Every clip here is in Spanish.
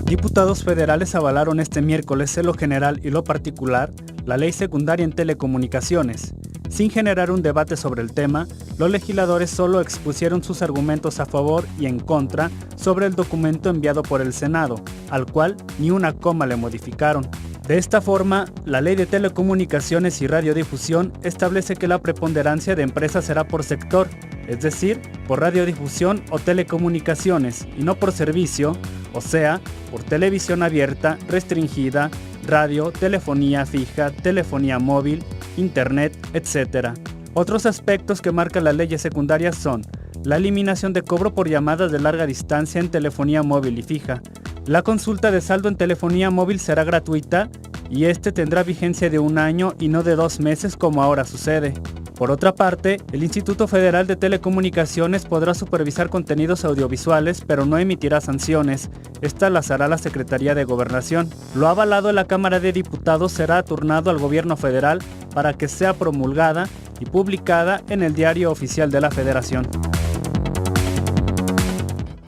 Diputados federales avalaron este miércoles en lo general y lo particular la ley secundaria en telecomunicaciones. Sin generar un debate sobre el tema, los legisladores solo expusieron sus argumentos a favor y en contra sobre el documento enviado por el Senado, al cual ni una coma le modificaron. De esta forma, la Ley de Telecomunicaciones y Radiodifusión establece que la preponderancia de empresas será por sector, es decir, por radiodifusión o telecomunicaciones, y no por servicio, o sea, por televisión abierta, restringida, radio, telefonía fija, telefonía móvil, internet, etc. Otros aspectos que marcan las leyes secundarias son la eliminación de cobro por llamadas de larga distancia en telefonía móvil y fija. La consulta de saldo en telefonía móvil será gratuita y tendrá vigencia de 1 año y no de 2 meses como ahora sucede. Por otra parte, el Instituto Federal de Telecomunicaciones podrá supervisar contenidos audiovisuales, pero no emitirá sanciones. Estas las hará la Secretaría de Gobernación. Lo avalado en la Cámara de Diputados será turnado al Gobierno federal para que sea promulgada y publicada en el Diario Oficial de la Federación.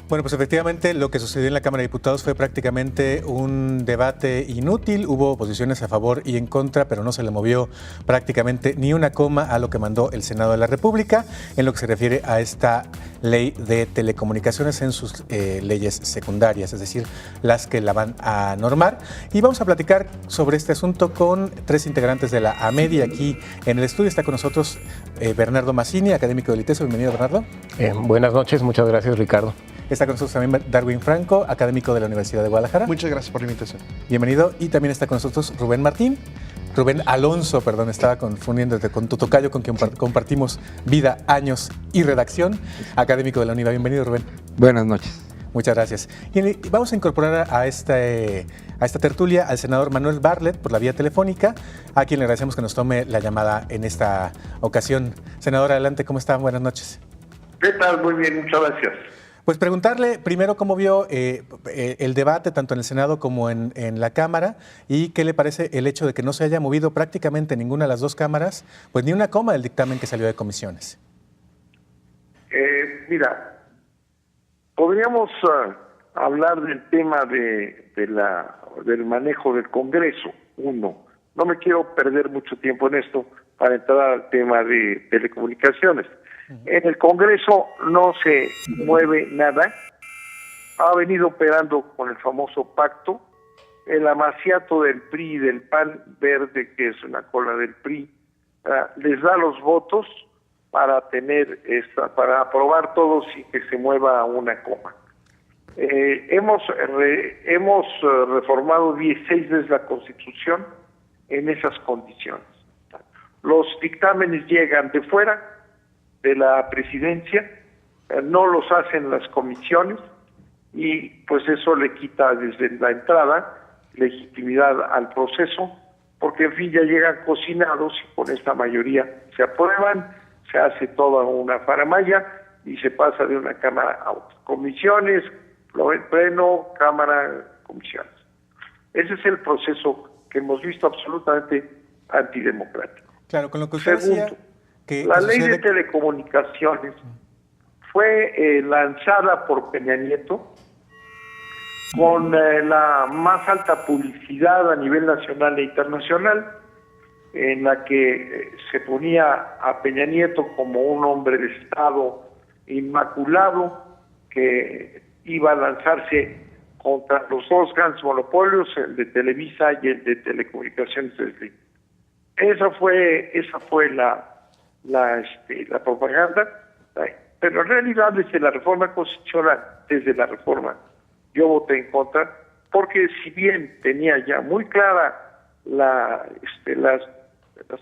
Bueno, pues efectivamente lo que sucedió en la Cámara de Diputados fue prácticamente un debate inútil. Hubo posiciones a favor y en contra, pero no se le movió prácticamente ni una coma a lo que mandó el Senado de la República en lo que se refiere a esta ley de telecomunicaciones en sus leyes secundarias, es decir, las que la van a normar. Y vamos a platicar sobre este asunto con 3 integrantes de la AMEDI. Aquí en el estudio está con nosotros Bernardo Mazzini, académico del ITESO. Bienvenido, Bernardo. Buenas noches, muchas gracias, Ricardo. Está con nosotros también Darwin Franco, académico de la Universidad de Guadalajara. Muchas gracias por la invitación. Bienvenido. Y también está con nosotros Rubén Alonso, estaba confundiéndote con tu tocayo, con quien compartimos vida, años y redacción, académico de la UNIVA. Bienvenido, Rubén. Buenas noches. Muchas gracias. Y vamos a incorporar a esta tertulia al senador Manuel Bartlett por la vía telefónica, a quien le agradecemos que nos tome la llamada en esta ocasión. Senador, adelante, ¿cómo está? Buenas noches. ¿Qué tal? Muy bien, muchas gracias. Pues preguntarle primero cómo vio el debate tanto en el Senado como en la Cámara y qué le parece el hecho de que no se haya movido prácticamente ninguna de las 2 cámaras, pues ni una coma del dictamen que salió de comisiones. Mira, podríamos hablar del tema del manejo del Congreso. No me quiero perder mucho tiempo en esto para entrar al tema de telecomunicaciones. En el Congreso no se mueve nada. Ha venido operando con el famoso pacto. El amaciato del PRI y del PAN verde, que es una cola del PRI, les da los votos para para aprobar todo sin que se mueva una coma. Hemos reformado 16 veces la Constitución en esas condiciones. Los dictámenes llegan de fuera, de la presidencia, no los hacen las comisiones y pues eso le quita desde la entrada legitimidad al proceso, porque en fin ya llegan cocinados y con esta mayoría se aprueban, se hace toda una faramalla y se pasa de una cámara a otra. Comisiones, pleno, cámara, comisiones. Ese es el proceso que hemos visto absolutamente antidemocrático. Claro, con lo que usted decía, la ley de telecomunicaciones fue lanzada por Peña Nieto con la más alta publicidad a nivel nacional e internacional, en la que se ponía a Peña Nieto como un hombre de Estado inmaculado que iba a lanzarse contra los 2 grandes monopolios, el de Televisa y el de Telecomunicaciones de Slim. Esa fue la propaganda, pero en realidad desde la reforma constitucional, yo voté en contra, porque si bien tenía ya muy clara las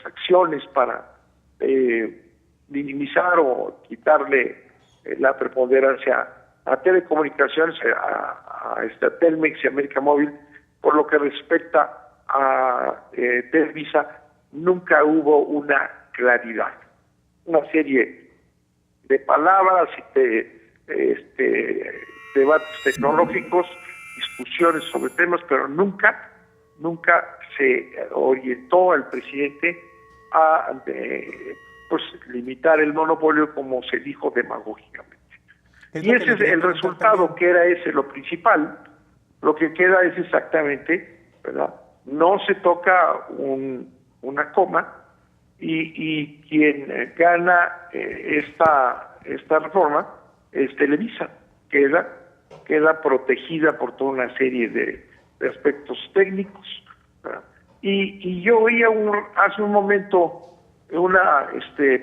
acciones para minimizar o quitarle la preponderancia a telecomunicaciones, a Telmex y América Móvil, por lo que respecta a Televisa, nunca hubo una claridad. Una serie de palabras y de debates tecnológicos, discusiones sobre temas, pero nunca se orientó al presidente a limitar el monopolio como se dijo demagógicamente. Y ese es el resultado, que era ese lo principal, lo que queda es exactamente, ¿verdad? No se toca una coma y quien gana esta reforma es Televisa. Queda protegida por toda una serie de aspectos técnicos, ¿verdad? Y yo oía hace un momento una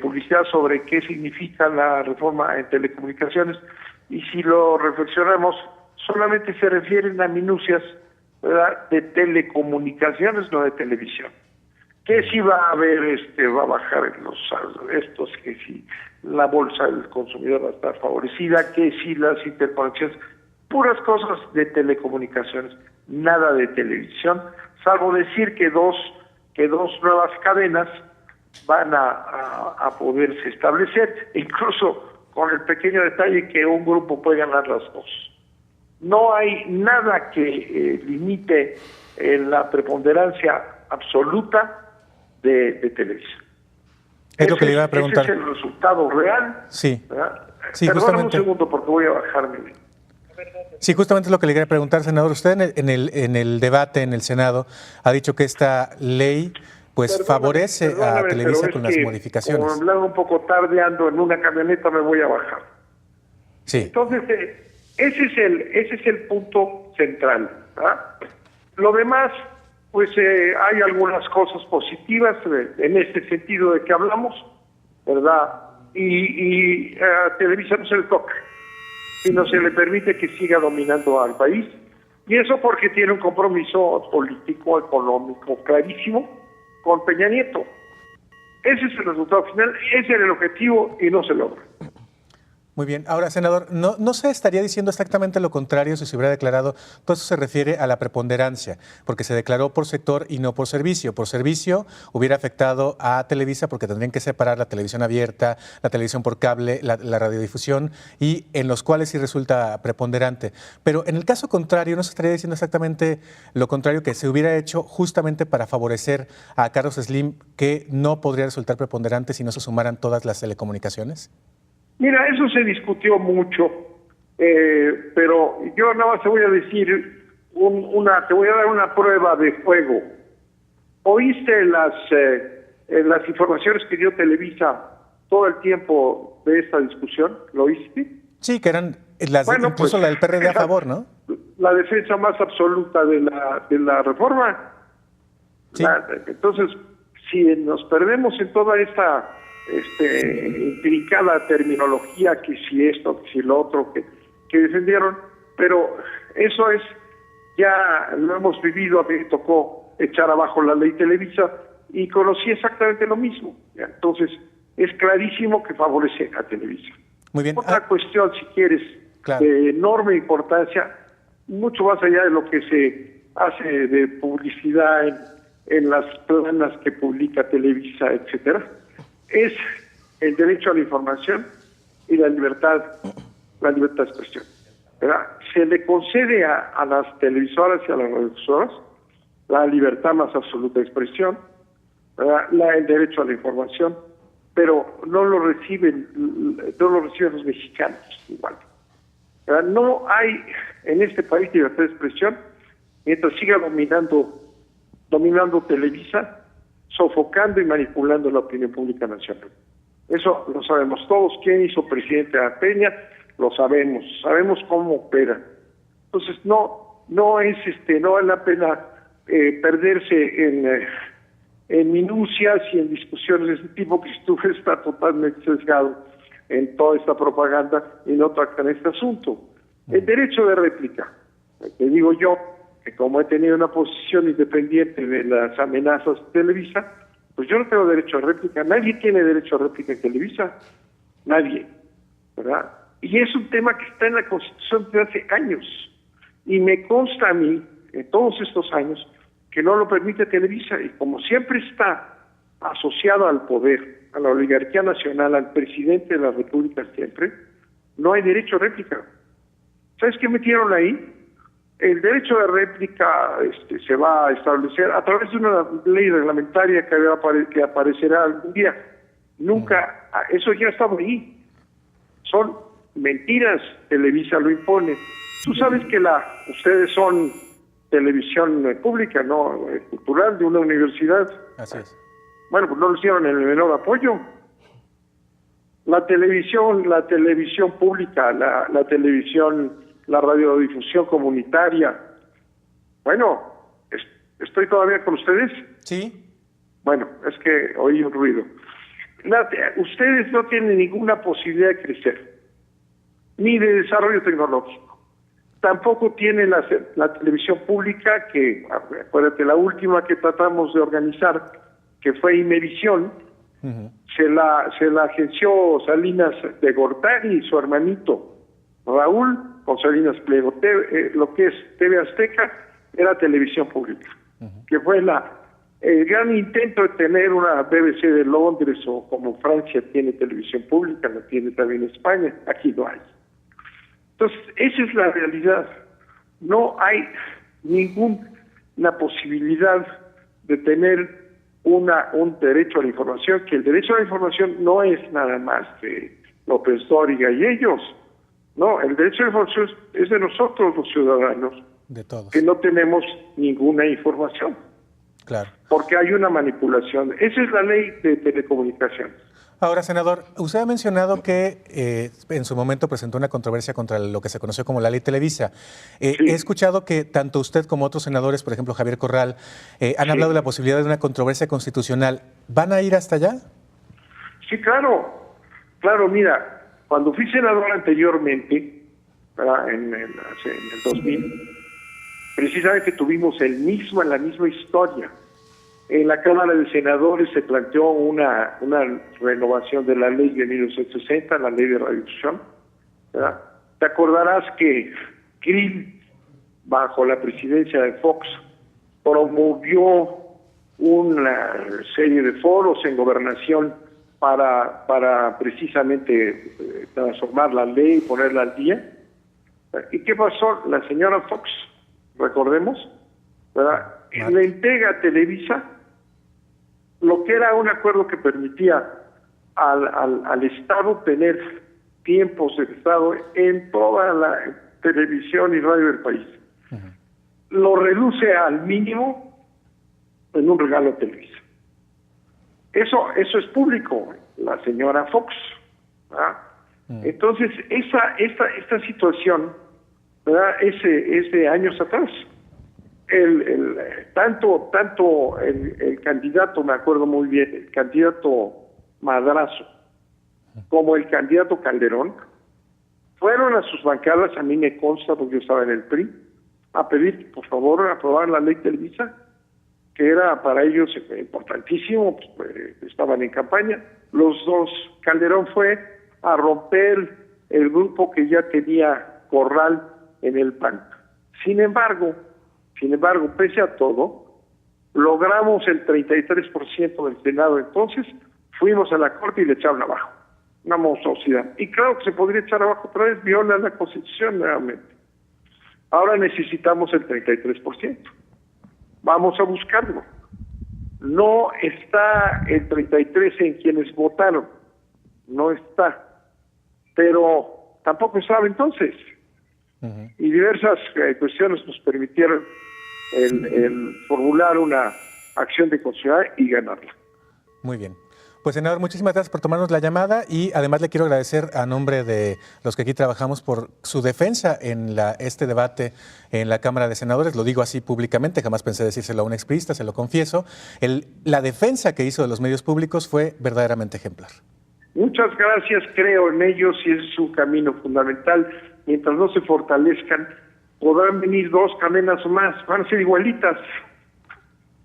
publicidad sobre qué significa la reforma en telecomunicaciones, y si lo reflexionamos, solamente se refieren a minucias, ¿verdad?, de telecomunicaciones, no de televisión. Que si va a haber, va a bajar que si la bolsa del consumidor va a estar favorecida, que si las interconexiones, puras cosas de telecomunicaciones, nada de televisión, salvo decir que dos nuevas cadenas van a poderse establecer, incluso con el pequeño detalle que un grupo puede ganar las dos. No hay nada que limite la preponderancia absoluta de Televisa. Es lo que le iba a preguntar. Ese es el resultado real. Sí. Sí, Perdóname justamente. un segundo porque voy a bajarme. Sí, justamente es lo que le quería preguntar, senador. Usted en el debate en el Senado ha dicho que esta ley favorece a Televisa con las modificaciones. Como hablaba un poco tarde, ando en una camioneta, me voy a bajar. Sí. Entonces, ese es el punto central, ¿verdad? Lo demás, hay algunas cosas positivas en este sentido de que hablamos, ¿verdad? Y a Televisa no se le toca, sino se le permite que siga dominando al país, y eso porque tiene un compromiso político, económico clarísimo con Peña Nieto. Ese es el resultado final, ese era el objetivo y no se logra. Muy bien. Ahora, senador, no se estaría diciendo exactamente lo contrario si se hubiera declarado, todo eso se refiere a la preponderancia, porque se declaró por sector y no por servicio. Por servicio hubiera afectado a Televisa porque tendrían que separar la televisión abierta, la televisión por cable, la radiodifusión, y en los cuales sí resulta preponderante. Pero en el caso contrario, no se estaría diciendo exactamente lo contrario, que se hubiera hecho justamente para favorecer a Carlos Slim, que no podría resultar preponderante si no se sumaran todas las telecomunicaciones. Mira, eso se discutió mucho, pero yo nada más te voy a decir te voy a dar una prueba de fuego. ¿Oíste las informaciones que dio Televisa todo el tiempo de esta discusión? ¿Lo oíste? Sí, que eran incluso la del PRD a favor, ¿no? La defensa más absoluta de la reforma. Sí. Entonces, si nos perdemos en toda esta intrincada terminología, que si esto, que si lo otro, que defendieron, pero eso ya lo hemos vivido. A mí me tocó echar abajo la ley Televisa y conocí exactamente lo mismo. Entonces, es clarísimo que favorece a Televisa. Muy bien. Otra cuestión, si quieres, claro, de enorme importancia, mucho más allá de lo que se hace de publicidad en las planas que publica Televisa, etcétera, es el derecho a la información y la libertad de expresión, ¿verdad? Se le concede a las televisoras y a las radiodifusoras la libertad más absoluta de expresión, ¿verdad? El derecho a la información, pero no lo reciben los mexicanos igual, ¿verdad? No hay en este país libertad de expresión mientras siga dominando Televisa, sofocando y manipulando la opinión pública nacional. Eso lo sabemos todos. ¿Quién hizo presidente a Peña? Lo sabemos cómo opera. Entonces no vale la pena perderse en minucias y en discusiones de ese tipo, que está totalmente sesgado en toda esta propaganda y no trata en este asunto. El derecho de réplica, te digo yo, que como he tenido una posición independiente de las amenazas de Televisa, pues yo no tengo derecho a réplica. Nadie tiene derecho a réplica en Televisa. Nadie, ¿verdad? Y es un tema que está en la Constitución desde hace años. Y me consta a mí, en todos estos años, que no lo permite Televisa. Y como siempre está asociado al poder, a la oligarquía nacional, al presidente de la República siempre, no hay derecho a réplica. ¿Sabes qué metieron ahí? El derecho de réplica se va a establecer a través de una ley reglamentaria que aparecerá algún día. Nunca, eso ya estaba ahí. Son mentiras, Televisa lo impone. Tú sabes que ustedes son televisión pública, ¿no? Cultural, de una universidad. Así es. Bueno, pues no le hicieron el menor apoyo. La televisión pública, la televisión, la radiodifusión comunitaria. Bueno, ¿estoy todavía con ustedes? Sí. Bueno, es que oí un ruido. Ustedes no tienen ninguna posibilidad de crecer, ni de desarrollo tecnológico. Tampoco tiene la televisión pública, que, acuérdate, la última que tratamos de organizar, que fue Imevisión, se la agenció Salinas de Gortari y su hermanito Raúl con Salinas Pliego. Lo que es TV Azteca era televisión pública, que fue el gran intento de tener una BBC de Londres, o como Francia tiene televisión pública, la tiene también España, aquí no hay. Entonces, esa es la realidad. No hay ninguna posibilidad de tener un derecho a la información, que el derecho a la información no es nada más de López Dóriga y ellos. No, el derecho a la información es de nosotros los ciudadanos, de todos, que no tenemos ninguna información. Claro. Porque hay una manipulación. Esa es la ley de telecomunicaciones. Ahora, senador, usted ha mencionado que en su momento presentó una controversia contra lo que se conoció como la ley Televisa. Sí. He escuchado que tanto usted como otros senadores, por ejemplo Javier Corral, han hablado de la posibilidad de una controversia constitucional. ¿Van a ir hasta allá? Sí, claro. Claro, mira, cuando fui senador anteriormente, en el 2000, precisamente tuvimos la misma historia. En la Cámara de Senadores se planteó una renovación de la ley de 1960, la ley de radiodifusión, ¿verdad? Te acordarás que Krill, bajo la presidencia de Fox, promovió una serie de foros en gobernación para precisamente transformar la ley y ponerla al día. ¿Y qué pasó? La señora Fox, recordemos, ¿verdad?, le entrega a Televisa lo que era un acuerdo que permitía al Estado tener tiempos de Estado en toda la televisión y radio del país. Lo reduce al mínimo en un regalo a Televisa. Eso es público, la señora Fox, ¿verdad? Entonces, esta situación, ¿verdad?, es de años atrás. Tanto el candidato, me acuerdo muy bien, el candidato Madrazo, como el candidato Calderón, fueron a sus bancadas, a mí me consta porque yo estaba en el PRI, a pedir, por favor, aprobar la ley Televisa, que era para ellos importantísimo, estaban en campaña. Los dos, Calderón fue a romper el grupo que ya tenía Corral en el PAN. Sin embargo, pese a todo, logramos el 33% del Senado. Entonces, fuimos a la Corte y le echaron abajo. Una monstruosidad. Y claro que se podría echar abajo otra vez, viola la Constitución nuevamente. Ahora necesitamos el 33%. Vamos a buscarlo. No está el 33% en quienes votaron. No está. Pero tampoco estaba entonces. Y diversas cuestiones nos permitieron el formular una acción de constitucionalidad y ganarla. Muy bien. Pues, senador, muchísimas gracias por tomarnos la llamada y además le quiero agradecer a nombre de los que aquí trabajamos por su defensa en este debate en la Cámara de Senadores. Lo digo así públicamente, jamás pensé decírselo a un expriista, se lo confieso. La defensa que hizo de los medios públicos fue verdaderamente ejemplar. Muchas gracias, creo en ellos y es su camino fundamental. Mientras no se fortalezcan, podrán venir dos cadenas más, van a ser igualitas,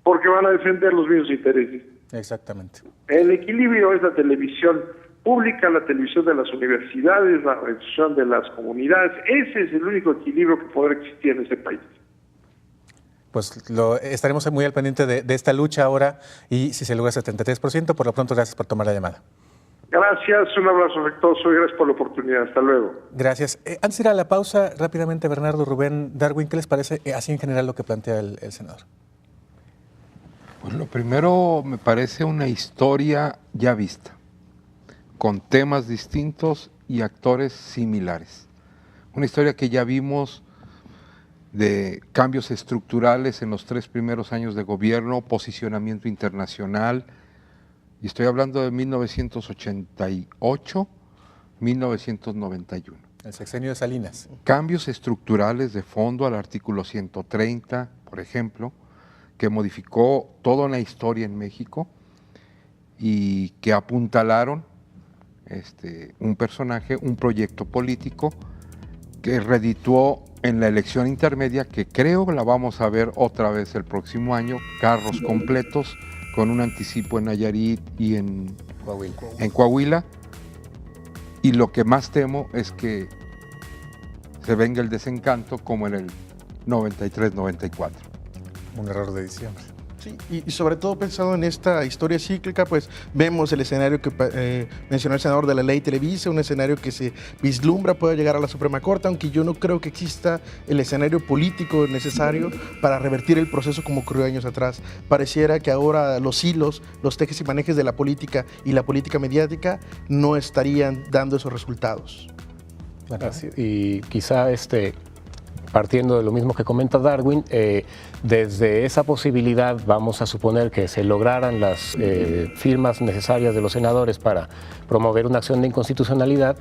porque van a defender los mismos intereses. Exactamente. El equilibrio es la televisión pública, la televisión de las universidades, la televisión de las comunidades. Ese es el único equilibrio que podrá existir en este país. Pues estaremos muy al pendiente de esta lucha ahora y si se logra ese 33%, por lo pronto gracias por tomar la llamada. Gracias, un abrazo afectuoso y gracias por la oportunidad. Hasta luego. Gracias. Antes de ir a la pausa, rápidamente, Bernardo, Rubén, Darwin, ¿qué les parece así en general lo que plantea el senador? Pues lo primero me parece una historia ya vista, con temas distintos y actores similares. Una historia que ya vimos de cambios estructurales en los 3 primeros años de gobierno, posicionamiento internacional, y estoy hablando de 1988, 1991. El sexenio de Salinas. Cambios estructurales de fondo al artículo 130, por ejemplo, que modificó toda una historia en México y que apuntalaron un personaje, un proyecto político que redituó en la elección intermedia, que creo que la vamos a ver otra vez el próximo año, carros completos con un anticipo en Nayarit y en Coahuila. Y lo que más temo es que se venga el desencanto como en el 93-94. Un error de diciembre. Sí, y sobre todo pensando en esta historia cíclica, pues vemos el escenario que mencionó el senador de la ley Televisa, un escenario que se vislumbra puede llegar a la Suprema Corte, aunque yo no creo que exista el escenario político necesario para revertir el proceso como ocurrió años atrás. Pareciera que ahora los hilos, los tejes y manejes de la política y la política mediática no estarían dando esos resultados. Así, y quizá partiendo de lo mismo que comenta Darwin, desde esa posibilidad vamos a suponer que se lograran las firmas necesarias de los senadores para promover una acción de inconstitucionalidad,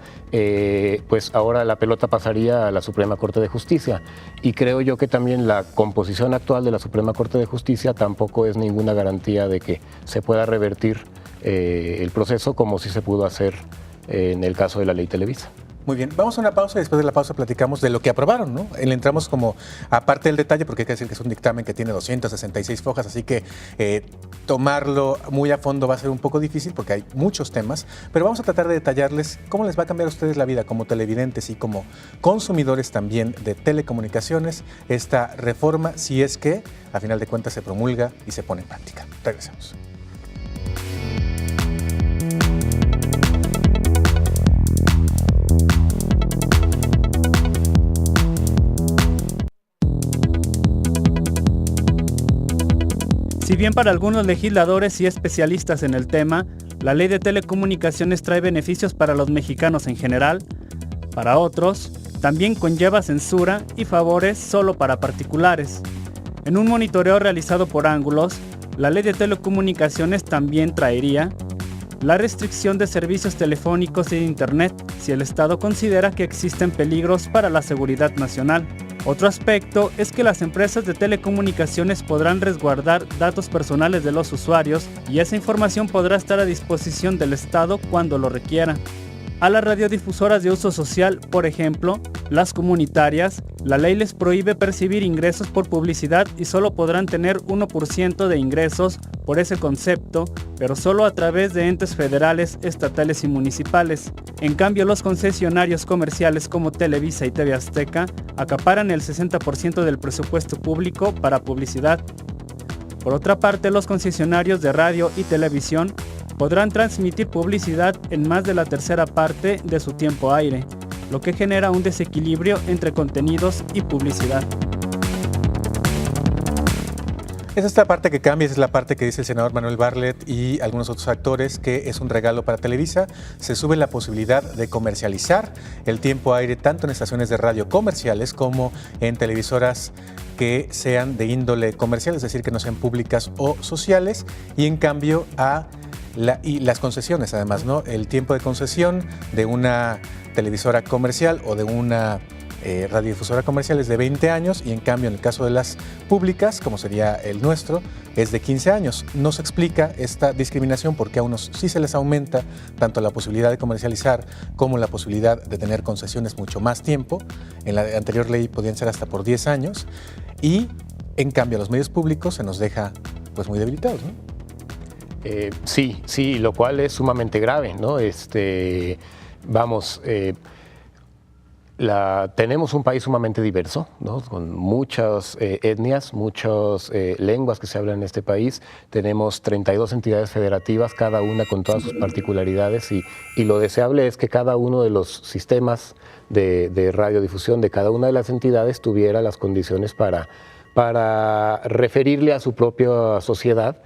pues ahora la pelota pasaría a la Suprema Corte de Justicia. Y creo yo que también la composición actual de la Suprema Corte de Justicia tampoco es ninguna garantía de que se pueda revertir el proceso como sí se pudo hacer en el caso de la ley Televisa. Muy bien, vamos a una pausa y después de la pausa platicamos de lo que aprobaron, ¿no? Le entramos como aparte del detalle, porque hay que decir que es un dictamen que tiene 266 hojas, así que tomarlo muy a fondo va a ser un poco difícil porque hay muchos temas, pero vamos a tratar de detallarles cómo les va a cambiar a ustedes la vida como televidentes y como consumidores también de telecomunicaciones esta reforma, si es que a final de cuentas se promulga y se pone en práctica. Regresamos. Si bien para algunos legisladores y especialistas en el tema, la ley de telecomunicaciones trae beneficios para los mexicanos en general, para otros también conlleva censura y favores solo para particulares. En un monitoreo realizado por Ángulos, la ley de telecomunicaciones también traería la restricción de servicios telefónicos y de Internet si el Estado considera que existen peligros para la seguridad nacional. Otro aspecto es que las empresas de telecomunicaciones podrán resguardar datos personales de los usuarios y esa información podrá estar a disposición del Estado cuando lo requiera. A las radiodifusoras de uso social, por ejemplo, las comunitarias, la ley les prohíbe percibir ingresos por publicidad y solo podrán tener 1% de ingresos por ese concepto, pero solo a través de entes federales, estatales y municipales. En cambio, los concesionarios comerciales como Televisa y TV Azteca acaparan el 60% del presupuesto público para publicidad. Por otra parte, los concesionarios de radio y televisión podrán transmitir publicidad en más de la tercera parte de su tiempo aire, lo que genera un desequilibrio entre contenidos y publicidad. Es esta parte que cambia, es la parte que dice el senador Manuel Bartlett y algunos otros actores, que es un regalo para Televisa. Se sube la posibilidad de comercializar el tiempo aire tanto en estaciones de radio comerciales como en televisoras que sean de índole comercial, es decir, que no sean públicas o sociales, y en cambio y las concesiones además, ¿no? El tiempo de concesión de una televisora comercial o de una radiodifusora comercial es de 20 años y en cambio en el caso de las públicas, como sería el nuestro, es de 15 años. No se explica esta discriminación porque a unos sí se les aumenta tanto la posibilidad de comercializar como la posibilidad de tener concesiones mucho más tiempo. En la anterior ley podían ser hasta por 10 años y en cambio a los medios públicos se nos deja pues muy debilitados, ¿no? Sí, lo cual es sumamente grave, ¿no? Tenemos un país sumamente diverso, ¿no? Con muchas etnias, muchas lenguas que se hablan en este país. Tenemos 32 entidades federativas, cada una con todas sus particularidades y lo deseable es que cada uno de los sistemas de radiodifusión de cada una de las entidades tuviera las condiciones para referirle a su propia sociedad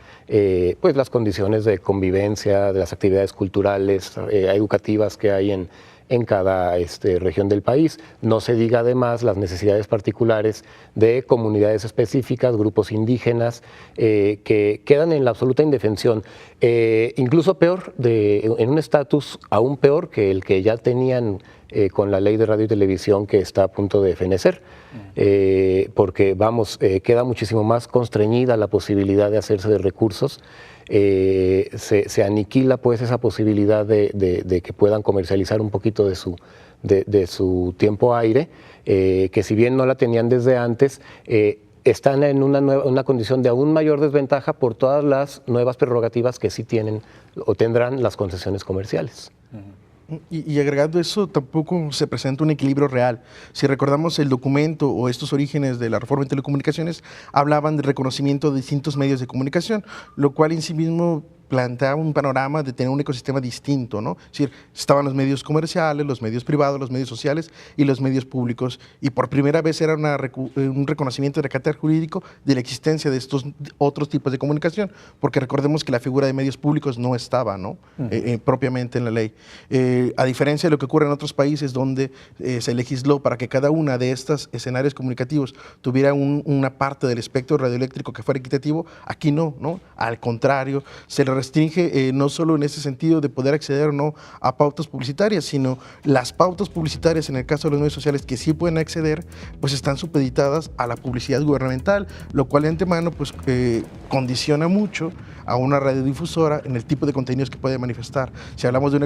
pues las condiciones de convivencia, de las actividades culturales, educativas que hay en en cada región del país. No se diga además las necesidades particulares de comunidades específicas, grupos indígenas, que quedan en la absoluta indefensión. Incluso peor, en un estatus aún peor que el que ya tenían con la ley de radio y televisión que está a punto de fenecer, porque queda muchísimo más constreñida la posibilidad de hacerse de recursos. Se aniquila pues esa posibilidad de que puedan comercializar un poquito de su tiempo aire, que si bien no la tenían desde antes, están en una condición de aún mayor desventaja por todas las nuevas prerrogativas que sí tienen o tendrán las concesiones comerciales. Y agregando eso, tampoco se presenta un equilibrio real. Si recordamos el documento o estos orígenes de la reforma en telecomunicaciones, hablaban del reconocimiento de distintos medios de comunicación, lo cual en sí mismo planteaba un panorama de tener un ecosistema distinto, ¿no? Es decir, estaban los medios comerciales, los medios privados, los medios sociales y los medios públicos, y por primera vez era un reconocimiento de carácter jurídico de la existencia de estos otros tipos de comunicación, porque recordemos que la figura de medios públicos no estaba, ¿no? Propiamente en la ley. A diferencia de lo que ocurre en otros países donde se legisló para que cada una de estos escenarios comunicativos tuviera una parte del espectro radioeléctrico que fuera equitativo, aquí no, ¿no? Al contrario, se le restringe no solo en ese sentido de poder acceder o no a pautas publicitarias, sino las pautas publicitarias en el caso de los medios sociales que sí pueden acceder, pues están supeditadas a la publicidad gubernamental, lo cual de antemano pues condiciona mucho a una radiodifusora en el tipo de contenidos que puede manifestar. Si hablamos de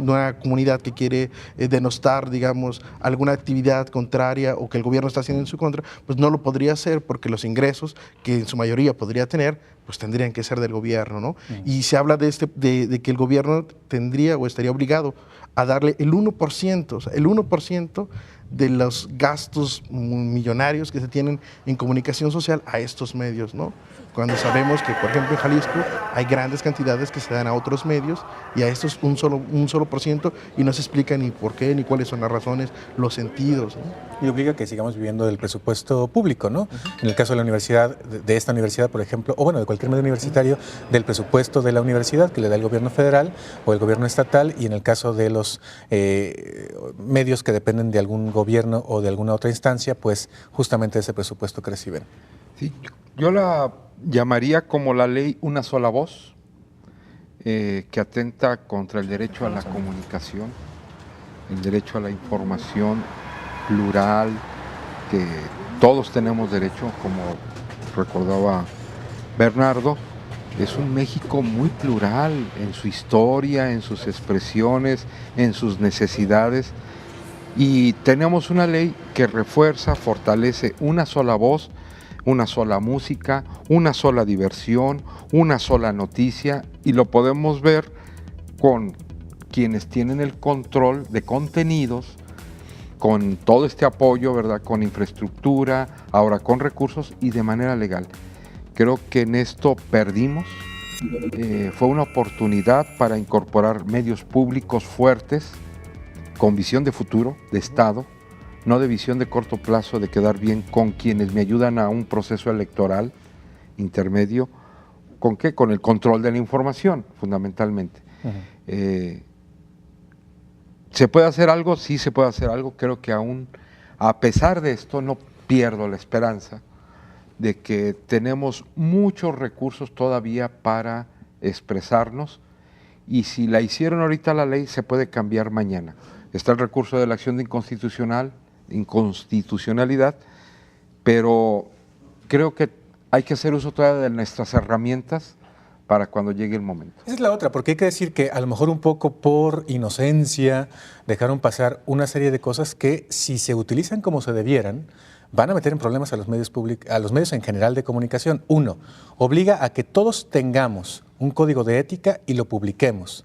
una comunidad que quiere denostar, digamos, alguna actividad contraria o que el gobierno está haciendo en su contra, pues no lo podría hacer porque los ingresos que en su mayoría podría tener pues tendrían que ser del gobierno, ¿no? Y se habla de que el gobierno tendría o estaría obligado a darle el 1%, o sea, el 1% de los gastos millonarios que se tienen en comunicación social a estos medios, ¿no? Cuando sabemos que, por ejemplo, en Jalisco hay grandes cantidades que se dan a otros medios y a estos un solo por ciento, y no se explica ni por qué, ni cuáles son las razones, los sentidos, ¿no? Y obliga a que sigamos viviendo del presupuesto público, ¿no? En el caso de la universidad, de esta universidad, por ejemplo, o bueno, de cualquier medio universitario, del presupuesto de la universidad que le da el gobierno federal o el gobierno estatal, y en el caso de los medios que dependen de algún gobierno o de alguna otra instancia, pues justamente ese presupuesto que reciben. Sí, yo la llamaría como la ley una sola voz, que atenta contra el derecho a la comunicación, el derecho a la información plural, que todos tenemos derecho, como recordaba Bernardo. Es un México muy plural en su historia, en sus expresiones, en sus necesidades, y tenemos una ley que refuerza, fortalece una sola voz, una sola música, una sola diversión, una sola noticia, y lo podemos ver con quienes tienen el control de contenidos, con todo este apoyo, ¿verdad? Con infraestructura, ahora con recursos y de manera legal. Creo que en esto perdimos. Fue una oportunidad para incorporar medios públicos fuertes, con visión de futuro, de Estado, no de visión de corto plazo, de quedar bien con quienes me ayudan a un proceso electoral intermedio. ¿Con qué? Con el control de la información, fundamentalmente. ¿Se puede hacer algo? Sí, se puede hacer algo. Creo que aún, a pesar de esto, no pierdo la esperanza de que tenemos muchos recursos todavía para expresarnos, y si la hicieron ahorita la ley, se puede cambiar mañana. Está el recurso de la acción de inconstitucionalidad, pero creo que hay que hacer uso todavía de nuestras herramientas para cuando llegue el momento. Esa es la otra, porque hay que decir que a lo mejor un poco por inocencia dejaron pasar una serie de cosas que, si se utilizan como se debieran, van a meter en problemas a los medios públicos, a los medios en general de comunicación. Uno, obliga a que todos tengamos un código de ética y lo publiquemos.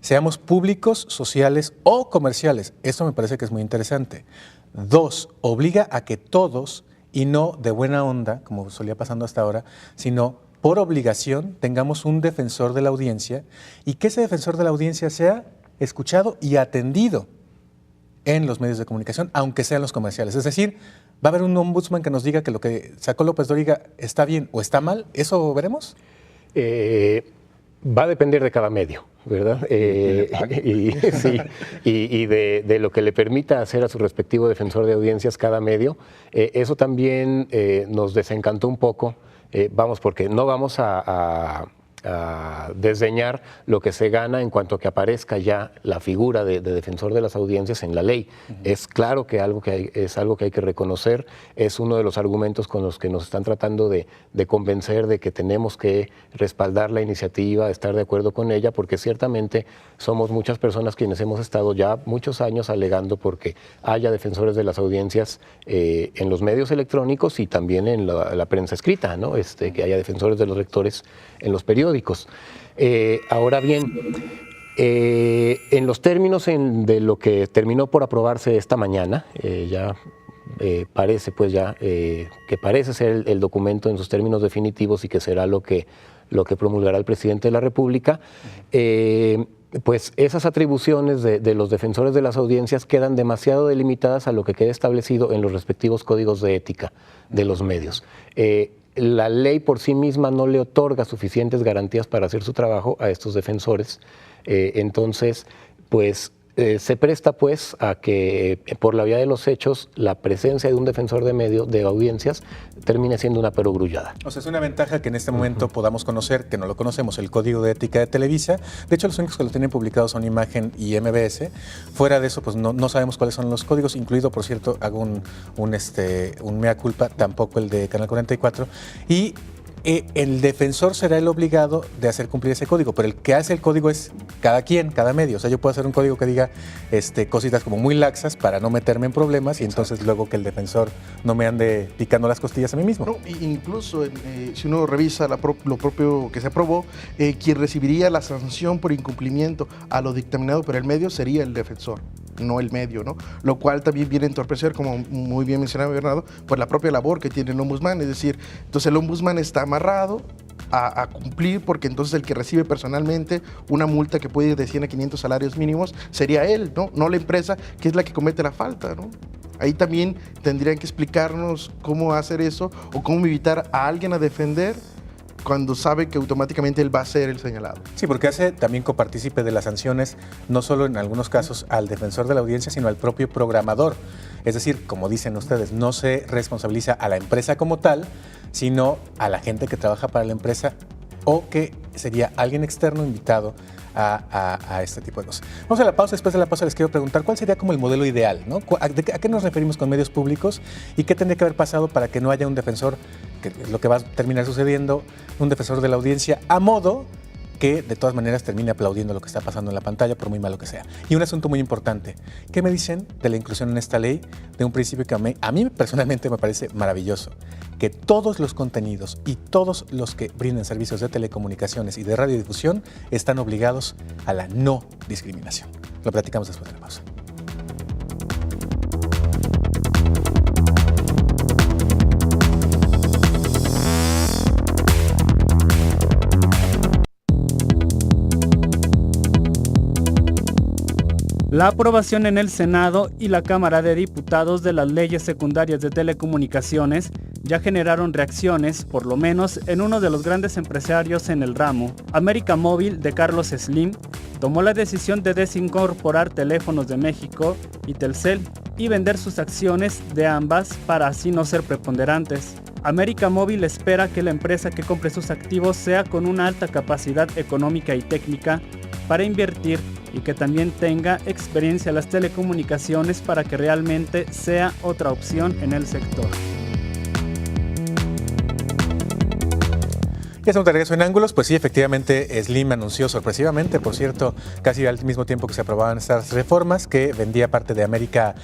Seamos públicos, sociales o comerciales. Esto me parece que es muy interesante. Dos, obliga a que todos, y no de buena onda, como solía pasando hasta ahora, sino por obligación tengamos un defensor de la audiencia, y que ese defensor de la audiencia sea escuchado y atendido en los medios de comunicación, aunque sean los comerciales. Es decir, ¿va a haber un ombudsman que nos diga que lo que sacó López Dóriga está bien o está mal? ¿Eso veremos? Va a depender de cada medio, ¿verdad? Sí, y de lo que le permita hacer a su respectivo defensor de audiencias cada medio. Eso también nos desencantó un poco, porque no vamos a desdeñar lo que se gana en cuanto a que aparezca ya la figura de defensor de las audiencias en la ley. Es claro que es algo que hay que reconocer, es uno de los argumentos con los que nos están tratando de convencer de que tenemos que respaldar la iniciativa, estar de acuerdo con ella, porque ciertamente somos muchas personas quienes hemos estado ya muchos años alegando porque haya defensores de las audiencias en los medios electrónicos y también en la prensa escrita, ¿no? Que haya defensores de los lectores en los periódicos. Ahora bien, en los términos de lo que terminó por aprobarse esta mañana, parece que parece ser el documento en sus términos definitivos y que será lo que promulgará el presidente de la República, pues esas atribuciones de los defensores de las audiencias quedan demasiado delimitadas a lo que queda establecido en los respectivos códigos de ética de los medios. La ley por sí misma no le otorga suficientes garantías para hacer su trabajo a estos defensores. Entonces, pues se presta pues a que por la vía de los hechos la presencia de un defensor de audiencias termine siendo una perogrullada. O sea, es una ventaja que en este momento podamos conocer, que no lo conocemos, el Código de Ética de Televisa. De hecho, los únicos que lo tienen publicados son Imagen y MBS. Fuera de eso, pues no sabemos cuáles son los códigos, incluido, por cierto, hago un mea culpa, tampoco el de Canal 44. Y el defensor será el obligado de hacer cumplir ese código, pero el que hace el código es cada medio. O sea, yo puedo hacer un código que diga cositas como muy laxas para no meterme en problemas y entonces luego que el defensor no me ande picando las costillas a mí mismo. No, incluso si uno revisa lo propio que se aprobó, quien recibiría la sanción por incumplimiento a lo dictaminado por el medio sería el defensor, no el medio, ¿no? Lo cual también viene a entorpecer, como muy bien mencionaba Bernardo, por la propia labor que tiene el ombudsman. Es decir, entonces el ombudsman está amarrado a cumplir, porque entonces el que recibe personalmente una multa que puede ir de 100 a 500 salarios mínimos sería él, no la empresa, que es la que comete la falta, ¿no? Ahí también tendrían que explicarnos cómo hacer eso o cómo evitar a alguien a defender cuando sabe que automáticamente él va a ser el señalado. Sí, porque hace también copartícipe de las sanciones, no solo en algunos casos al defensor de la audiencia, sino al propio programador. Es decir, como dicen ustedes, no se responsabiliza a la empresa como tal, sino a la gente que trabaja para la empresa o que sería alguien externo invitado a este tipo de cosas. Vamos a la pausa. Después de la pausa les quiero preguntar cuál sería como el modelo ideal, ¿no? ¿A qué nos referimos con medios públicos y qué tendría que haber pasado para que no haya un defensor, que es lo que va a terminar sucediendo, un defensor de la audiencia a modo que de todas maneras termine aplaudiendo lo que está pasando en la pantalla, por muy malo que sea? Y un asunto muy importante, ¿qué me dicen de la inclusión en esta ley de un principio que a mí personalmente me parece maravilloso? Que todos los contenidos y todos los que brinden servicios de telecomunicaciones y de radiodifusión están obligados a la no discriminación. Lo platicamos después de la pausa. La aprobación en el Senado y la Cámara de Diputados de las leyes secundarias de telecomunicaciones ya generaron reacciones, por lo menos en uno de los grandes empresarios en el ramo. América Móvil, de Carlos Slim, tomó la decisión de desincorporar Teléfonos de México y Telcel y vender sus acciones de ambas para así no ser preponderantes. América Móvil espera que la empresa que compre sus activos sea con una alta capacidad económica y técnica para invertir y que también tenga experiencia en las telecomunicaciones para que realmente sea otra opción en el sector. Ya estamos de regreso en Ángulos. Pues sí, efectivamente, Slim anunció sorpresivamente, por cierto, casi al mismo tiempo que se aprobaban estas reformas, que vendía parte de América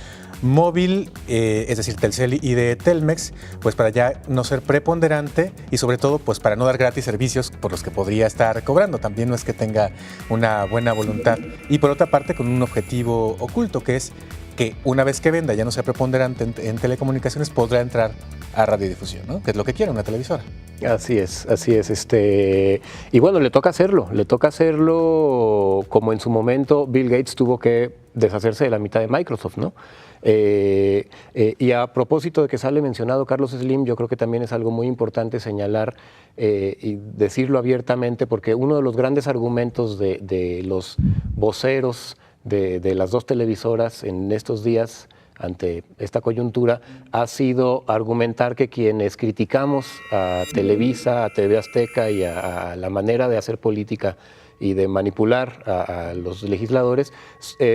Móvil, es decir, Telcel y de Telmex, pues para ya no ser preponderante y sobre todo pues para no dar gratis servicios por los que podría estar cobrando. También no es que tenga una buena voluntad. Y por otra parte, con un objetivo oculto, que es que una vez que venda, ya no sea preponderante en telecomunicaciones, podrá entrar a radiodifusión, ¿no? Que es lo que quiere una televisora. Así es. Y bueno, le toca hacerlo como en su momento Bill Gates tuvo que deshacerse de la mitad de Microsoft, ¿no? Y a propósito de que sale mencionado Carlos Slim, yo creo que también es algo muy importante señalar y decirlo abiertamente, porque uno de los grandes argumentos de los voceros de las dos televisoras en estos días ante esta coyuntura ha sido argumentar que quienes criticamos a Televisa, a TV Azteca y a la manera de hacer política y de manipular a los legisladores,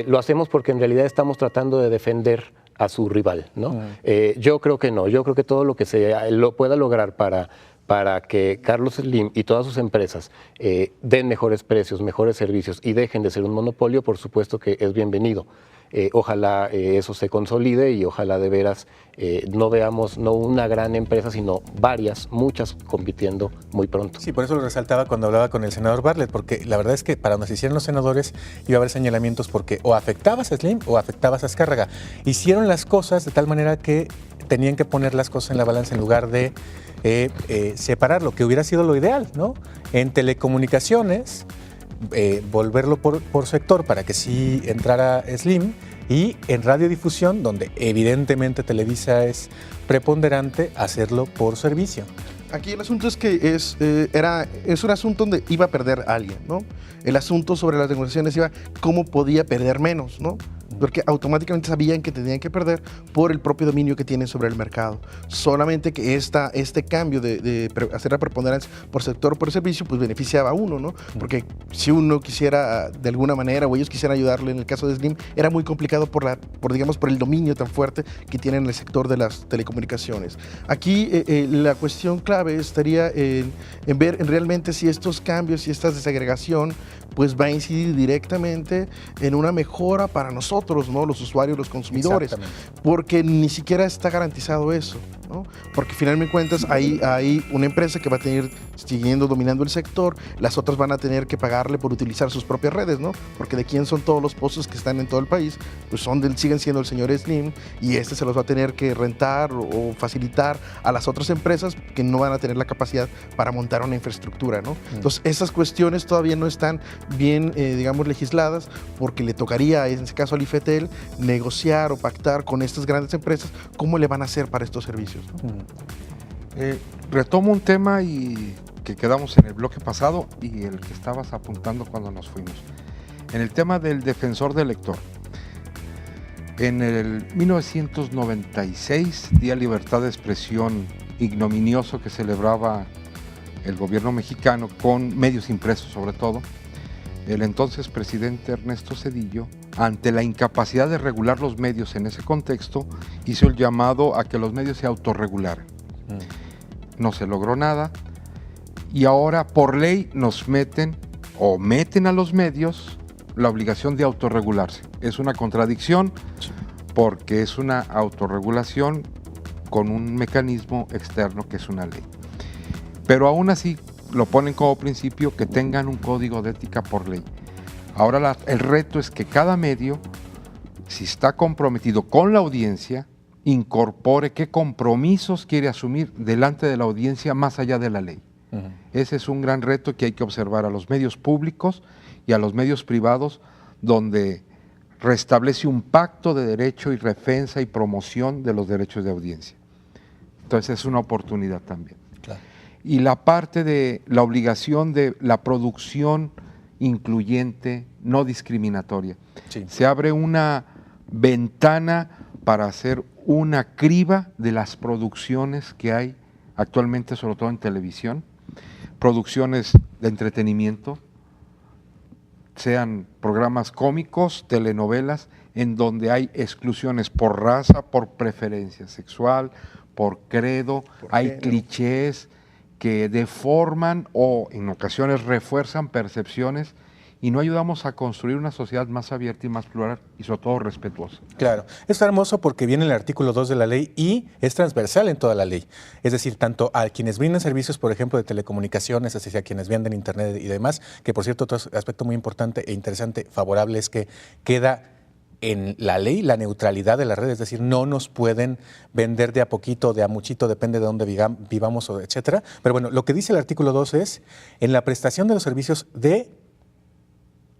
lo hacemos porque en realidad estamos tratando de defender a su rival, ¿no? Yo creo que no, yo creo que todo lo que se lo pueda lograr para que Carlos Slim y todas sus empresas den mejores precios, mejores servicios y dejen de ser un monopolio, por supuesto que es bienvenido. Ojalá eso se consolide y ojalá de veras no veamos no una gran empresa, sino varias, muchas compitiendo muy pronto. Sí, por eso lo resaltaba cuando hablaba con el senador Bartlett, porque la verdad es que para donde se hicieron los senadores iba a haber señalamientos porque o afectabas a Slim o afectabas a Azcárraga. Hicieron las cosas de tal manera que tenían que poner las cosas en la balanza en lugar de separar, lo que hubiera sido lo ideal, ¿no? En telecomunicaciones, volverlo por sector para que sí entrara Slim, y en radiodifusión, donde evidentemente Televisa es preponderante, hacerlo por servicio. Aquí el asunto es que es un asunto donde iba a perder a alguien, ¿no? El asunto sobre las negociaciones iba cómo podía perder menos, ¿no? Porque automáticamente sabían que tenían que perder por el propio dominio que tienen sobre el mercado. Solamente que este cambio de hacer la preponderancia por sector o por servicio, pues beneficiaba a uno, ¿no? Porque si uno quisiera de alguna manera, o ellos quisieran ayudarle en el caso de Slim, era muy complicado por el dominio tan fuerte que tienen en el sector de las telecomunicaciones. Aquí la cuestión clave estaría en ver realmente si estos cambios y esta desagregación pues va a incidir directamente en una mejora para nosotros, ¿no? Los usuarios, los consumidores, porque ni siquiera está garantizado eso, ¿no? Porque finalmente cuentas hay una empresa que va a tener siguiendo dominando el sector, las otras van a tener que pagarle por utilizar sus propias redes, ¿no? Porque de quién son todos los pozos que están en todo el país, pues siguen siendo el señor Slim, y se los va a tener que rentar o facilitar a las otras empresas que no van a tener la capacidad para montar una infraestructura, ¿no? Entonces esas cuestiones todavía no están bien, digamos, legisladas, porque le tocaría, en ese caso al IFETEL, negociar o pactar con estas grandes empresas cómo le van a hacer para estos servicios, ¿no? Retomo un tema que quedamos en el bloque pasado y el que estabas apuntando cuando nos fuimos. En el tema del defensor del lector. En el 1996, Día Libertad de Expresión ignominioso que celebraba el gobierno mexicano con medios impresos sobre todo, el entonces presidente Ernesto Zedillo, ante la incapacidad de regular los medios en ese contexto, hizo el llamado a que los medios se autorregularan. No se logró nada y ahora por ley nos meten a los medios la obligación de autorregularse. Es una contradicción porque es una autorregulación con un mecanismo externo que es una ley. Pero aún así lo ponen como principio que tengan un código de ética por ley. Ahora el reto es que cada medio, si está comprometido con la audiencia, incorpore qué compromisos quiere asumir delante de la audiencia más allá de la ley. Ese es un gran reto que hay que observar a los medios públicos y a los medios privados, donde restablece un pacto de derecho y defensa y promoción de los derechos de audiencia. Entonces es una oportunidad también. Claro. Y la parte de la obligación de la producción incluyente, no discriminatoria. Sí. Se abre una ventana para hacer una criba de las producciones que hay actualmente, sobre todo en televisión, producciones de entretenimiento, sean programas cómicos, telenovelas, en donde hay exclusiones por raza, por preferencia sexual, por credo, hay clichés que deforman o en ocasiones refuerzan percepciones y no ayudamos a construir una sociedad más abierta y más plural y sobre todo respetuosa. Claro, es hermoso porque viene el artículo 2 de la ley y es transversal en toda la ley. Es decir, tanto a quienes brindan servicios, por ejemplo, de telecomunicaciones, es decir, a quienes venden internet y demás, que por cierto otro aspecto muy importante e interesante, favorable, es que queda en la ley la neutralidad de la red, es decir, no nos pueden vender de a poquito, de a muchito, depende de dónde vivamos, etcétera. Pero bueno, lo que dice el artículo 2 es, en la prestación de los servicios de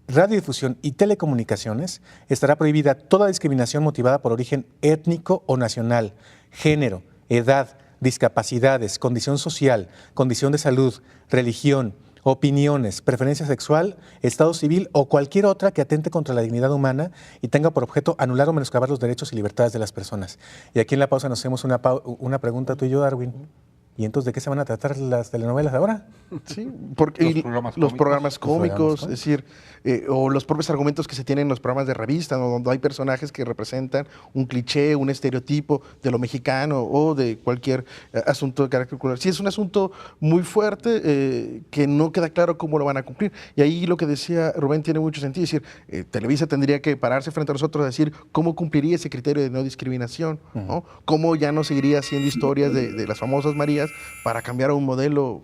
radiodifusión y telecomunicaciones, estará prohibida toda discriminación motivada por origen étnico o nacional, género, edad, discapacidades, condición social, condición de salud, religión, opiniones, preferencia sexual, estado civil o cualquier otra que atente contra la dignidad humana y tenga por objeto anular o menoscabar los derechos y libertades de las personas. Y aquí en la pausa nos hacemos una pregunta tú y yo, Darwin. ¿Y entonces de qué se van a tratar las telenovelas ahora? Sí, porque los programas cómicos, es decir, o los propios argumentos que se tienen en los programas de revista, ¿no? Donde hay personajes que representan un cliché, un estereotipo de lo mexicano o de cualquier asunto de carácter cultural. Sí, es un asunto muy fuerte que no queda claro cómo lo van a cumplir. Y ahí lo que decía Rubén tiene mucho sentido. Es decir, Televisa tendría que pararse frente a nosotros a decir cómo cumpliría ese criterio de no discriminación, ¿no? Cómo ya no seguiría haciendo historias de las famosas Marías para cambiar a un modelo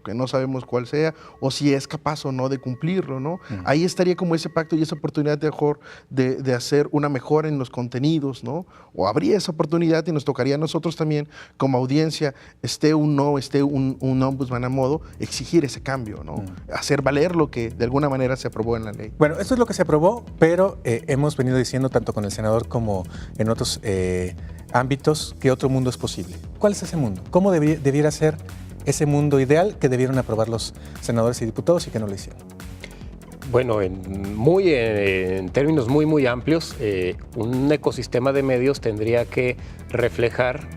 que no sabemos cuál sea, o si es capaz o no de cumplirlo, ¿no? Ahí estaría como ese pacto y esa oportunidad de hacer una mejora en los contenidos, ¿no? O habría esa oportunidad y nos tocaría a nosotros también, como audiencia, esté un ombudsman a modo, exigir ese cambio, ¿no? Hacer valer lo que de alguna manera se aprobó en la ley. Bueno, esto es lo que se aprobó, pero hemos venido diciendo tanto con el senador como en otros ámbitos que otro mundo es posible. ¿Cuál es ese mundo? ¿Cómo debiera ser ese mundo ideal que debieron aprobar los senadores y diputados y que no lo hicieron? Bueno, en términos muy amplios, un ecosistema de medios tendría que reflejar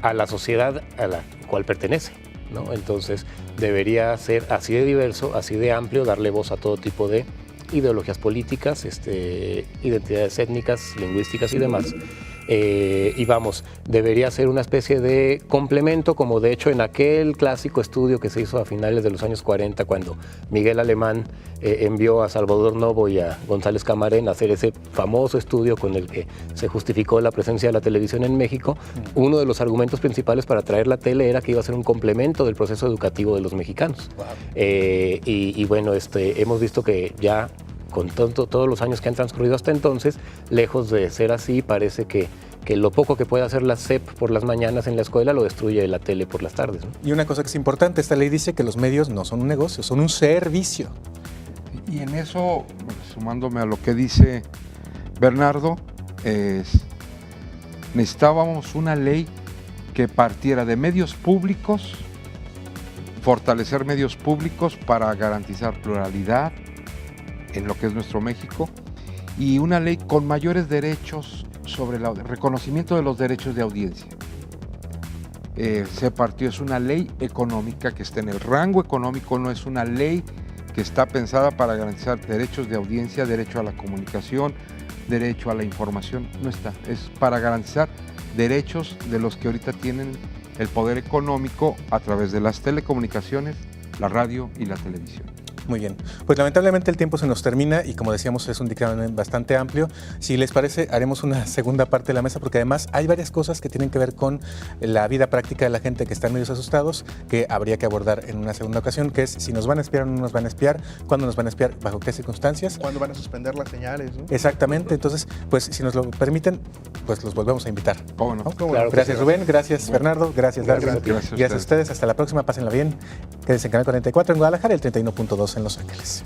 a la sociedad a la cual pertenece, ¿no? Entonces debería ser así de diverso, así de amplio, darle voz a todo tipo de ideologías políticas, identidades étnicas, lingüísticas y demás. Y vamos, debería ser una especie de complemento, como de hecho en aquel clásico estudio que se hizo a finales de los años 40, cuando Miguel Alemán envió a Salvador Novo y a González Camarén a hacer ese famoso estudio con el que se justificó la presencia de la televisión en México. Uno de los argumentos principales para traer la tele era que iba a ser un complemento del proceso educativo de los mexicanos. Wow. Y bueno, hemos visto que ya con todos los años que han transcurrido hasta entonces, lejos de ser así, parece que lo poco que puede hacer la SEP por las mañanas en la escuela lo destruye la tele por las tardes, ¿no? Y una cosa que es importante, esta ley dice que los medios no son un negocio, son un servicio. Y en eso, sumándome a lo que dice Bernardo, necesitábamos una ley que partiera de medios públicos, fortalecer medios públicos para garantizar pluralidad en lo que es nuestro México, y una ley con mayores derechos sobre el reconocimiento de los derechos de audiencia. Se partió, es una ley económica que está en el rango económico, no es una ley que está pensada para garantizar derechos de audiencia, derecho a la comunicación, derecho a la información, no está, es para garantizar derechos de los que ahorita tienen el poder económico a través de las telecomunicaciones, la radio y la televisión. Muy bien, pues lamentablemente el tiempo se nos termina y como decíamos es un dictamen bastante amplio. Si les parece haremos una segunda parte de la mesa porque además hay varias cosas que tienen que ver con la vida práctica de la gente que está en medios asustados que habría que abordar en una segunda ocasión, que es si nos van a espiar o no nos van a espiar, cuándo nos van a espiar, bajo qué circunstancias. ¿Cuándo van a suspender las señales, ¿no? Exactamente, entonces pues si nos lo permiten pues los volvemos a invitar. ¿Cómo no? Claro, gracias Rubén, gracias Bernardo, gracias Darwin, gracias a ustedes, hasta la próxima, pásenla bien. Quédense en Canal 44 en Guadalajara y el 31.2 en Los Ángeles.